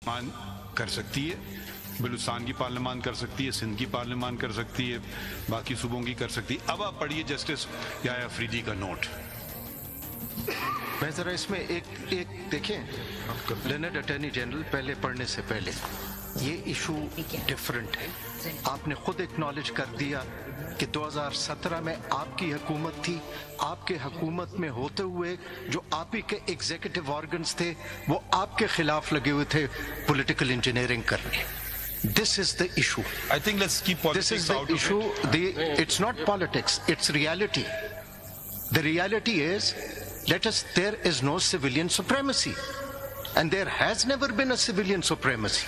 मान कर सकती है, बलूचिस्तान की पार्लियामान कर सकती है, सिंध की पार्लियामान कर सकती है, बाकी सूबों की कर सकती है। अब आप पढ़िए जस्टिस याया अफरीदी का नोट। मैं जरा इसमें एक देखें, लेनेड अटॉर्नी जनरल पहले पढ़ने से पहले ये इशू डिफरेंट है। आपने खुद एक्नॉलेज कर दिया कि 2017 में आपकी हुकूमत थी, आपके हुकूमत में होते हुए जो आप ही के एग्जीक्यूटिव ऑर्गन्स थे वो आपके खिलाफ लगे हुए थे पॉलिटिकल इंजीनियरिंग करने। This is the issue. I think let's keep politics This is the out of issue. it. It's not politics, it's reality. The reality is, there is no civilian supremacy. And there has never been a civilian supremacy.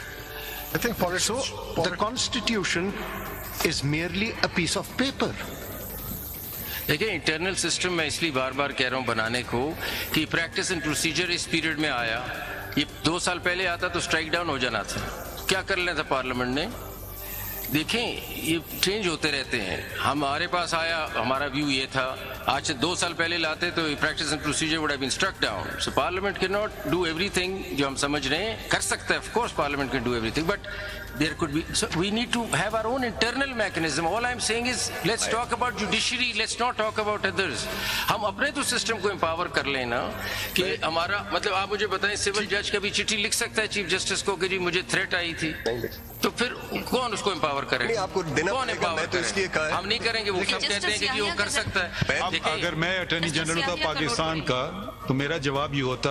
I think So, the constitution is merely a piece of paper. देखिए, internal system मैं इसलिए बार बार कह रहा हूँ बनाने को कि practice and procedure इस पीरियड में आया। ये 2 साल पहले आता तो स्ट्राइक डाउन हो जाना था। क्या कर लेना था पार्लियामेंट ने? देखें, ये चेंज होते रहते हैं। हमारे पास आया, हमारा व्यू ये था, आज से 2 साल पहले लाते तो practice and procedure would have been struck down. So parliament can not do everything जो हम समझ रहे हैं। कर सकता है, of course parliament can do everything, but there could be, so we need to have our own internal mechanism. All I'm saying is let's talk about judiciary, let's not talk about others. हम अपने तो system को empower कर लेना कि हमारा मतलब, आप मुझे बताएं, सिविल जज कभी चिट्ठी लिख सकता है चीफ जस्टिस को कि जी मुझे थ्रेट आई थी, तो फिर कौन उसको एम्पावर करेगा? आपको देना कौन एम्पावर तो इसलिए कहा है। हम नहीं करेंगे, वो सब कहते हैं कि वो कर सकता है। अब अगर मैं अटॉर्नी जनरल होता पाकिस्तान का तो मेरा जवाब ये होता,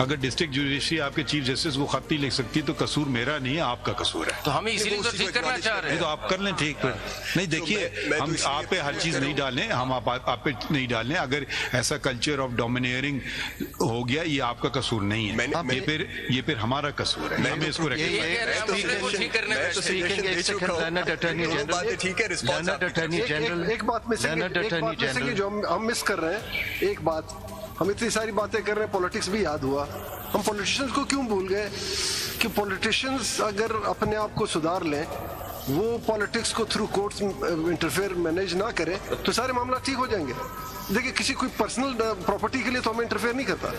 अगर डिस्ट्रिक्ट जुडिशरी आपके चीफ जस्टिस को खत नहीं लिख सकती तो कसूर मेरा नहीं है, आपका कसूर है। तो हम इसीलिए तो ठीक करना चाह रहे हैं। तो आप कर लें ठीक पर। नहीं, देखिए, हम आप पे हर चीज नहीं डालें, हम आप पे नहीं डालें। अगर ऐसा कल्चर ऑफ डोमिनेयरिंग हो गया, ये आपका कसूर नहीं है, ये फिर हमारा कसूर है। हमें इसको एक बात में जो हम मिस कर रहे हैं, एक बात, हम इतनी सारी बातें कर रहे हैं, पॉलिटिक्स भी याद हुआ। हम पॉलिटिशियंस को क्यों भूल गए कि पॉलिटिशियंस अगर अपने आप को सुधार लें, वो पॉलिटिक्स को थ्रू कोर्ट्स इंटरफेयर मैनेज ना करें, तो सारे मामला ठीक हो जाएंगे। देखिए, किसी कोई पर्सनल प्रॉपर्टी के लिए तो हमें इंटरफेयर नहीं करता।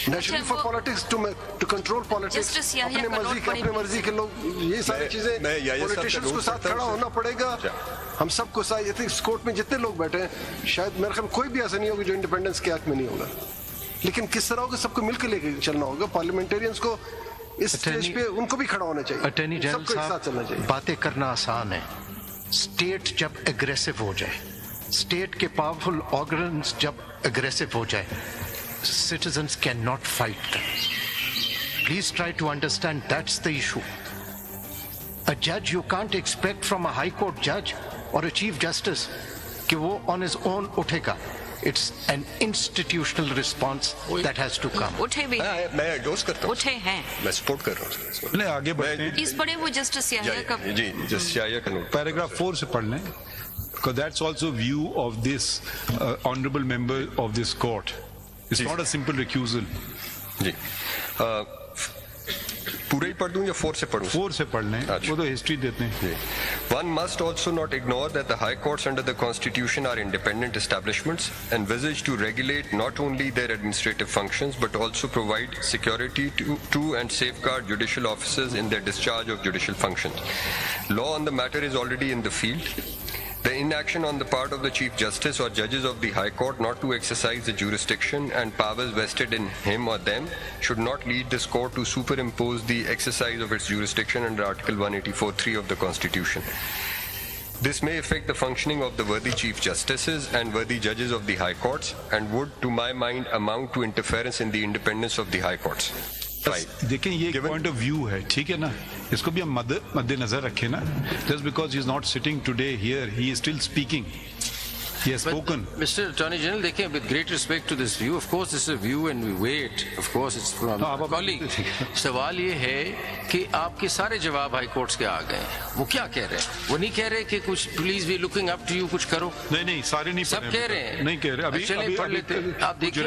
Naturally for politics to control politics, अपने मर्जी के लोग, ये सारी चीजें पॉलिटिशियंस को साथ खड़ा होना पड़ेगा। हम सबको साथ, इस कोर्ट में जितने लोग बैठे हैं, शायद मेरे ख्याल कोई भी ऐसा नहीं होगा जो इंडिपेंडेंस के एक्ट में नहीं होगा, लेकिन किस तरह होगा, सबको मिलकर लेके चलना होगा। पार्लियामेंटरियंस को इस स्टेज पे उनको भी खड़ा होना चाहिए। अटॉर्नी जनरल साहब, बातें करना आसान है, स्टेट जब एग्रेसिव हो जाए, स्टेट के पावरफुल ऑर्गन्स जब एग्रेसिव हो जाए, citizens cannot fight them. Please try to understand that's the issue. A judge, you can't expect from a high court judge or a chief justice कि वो on his own उठेगा. It's an institutional response that has to come. उठे भी, मैं endorse करता हूँ, उठे हैं, मैं सपोर्ट कर रहा हूँ। नहीं, आगे बढ़ते हैं। इस बड़े वो जस्टिस याया का जी, जस्टिस याया का नोट पैराग्राफ 4 से पढ़ लें, because that's also view of this honorable member of this court. It's not a simple recusal. जी, पूरा ही पढ़ दूं या 4 से पढ़ूं? 4 से पढ़ लें, वो तो हिस्ट्री देते हैं। One must also not ignore that the high courts under the constitution are independent establishments envisaged to regulate not only their administrative functions but also provide security to and safeguard judicial officers in their discharge of judicial functions. Law on the matter is already in the field. The inaction on the part of the Chief Justice or judges of the High Court not to exercise the jurisdiction and powers vested in him or them should not lead this court to superimpose the exercise of its jurisdiction under Article 184(3) of the Constitution. This may affect the functioning of the worthy Chief Justices and worthy judges of the High Courts and would, to my mind, amount to interference in the independence of the High Courts. देखें, ये एक point of view है, ठीक है ना, इसको भी हम मद्देनजर रखें ना। Just because he is not sitting today here, he is still speaking, he has spoken. Mr. Attorney General, देखिए, with great respect to this view, of course this is a view and we wait, of course it's from a colleague. सवाल ये है कि आपके सारे जवाब high courts के आ गए हैं, वो क्या कह रहे हैं? वो नहीं कह रहे कि कुछ please we looking up to you, कुछ करो। नहीं, सारे नहीं, सब कह रहे हैं, नहीं कह रहे। अभी चले पढ़ लेते, आप देखिए,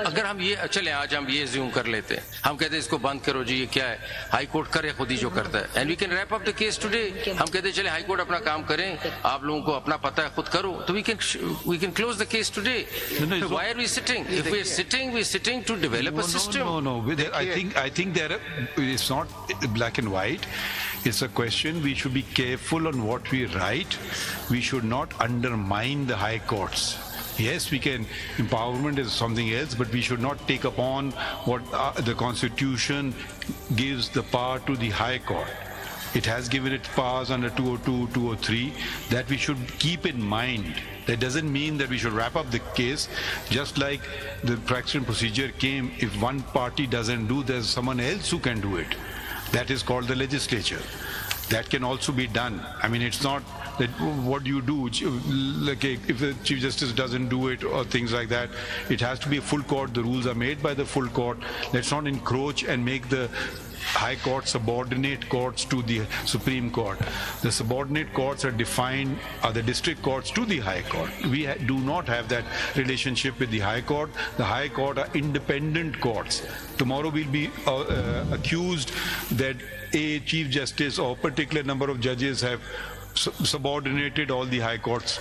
अगर हम ये चले, आज हम ये ज़ूम कर लेते हैं, हम कहते हैं इसको बंद करो जी, ये क्या है, हाई कोर्ट करे खुद ही जो करता है, and we can wrap up the case today. हम कहते हैं चले हाई कोर्ट अपना काम करें, आप लोगों को अपना पता है, खुद करो, tomorrow, so we can close the case today. No, why are we sitting? If we're sitting to develop a system. No. I think there it's not black and white. It's a question. We should be careful on what we write. We should not undermine the high courts. Yes, we can. Empowerment is something else, but we should not take upon what the Constitution gives the power to the High Court. It has given it powers under 202, 203 that we should keep in mind. That doesn't mean that we should wrap up the case. Just like the practice and procedure came, if one party doesn't do, there's someone else who can do it. That is called the legislature. That can also be done. I mean, it's not that what do you do, like if the Chief Justice doesn't do it or things like that. It has to be a full court. The rules are made by the full court. Let's not encroach and make the High Court subordinate courts to the Supreme Court. The subordinate courts are defined, are the district courts to the High Court. We do not have that relationship with the High Court. The High Court are independent courts. Tomorrow we'll be accused that a Chief Justice or a particular number of judges have subordinated all the High Courts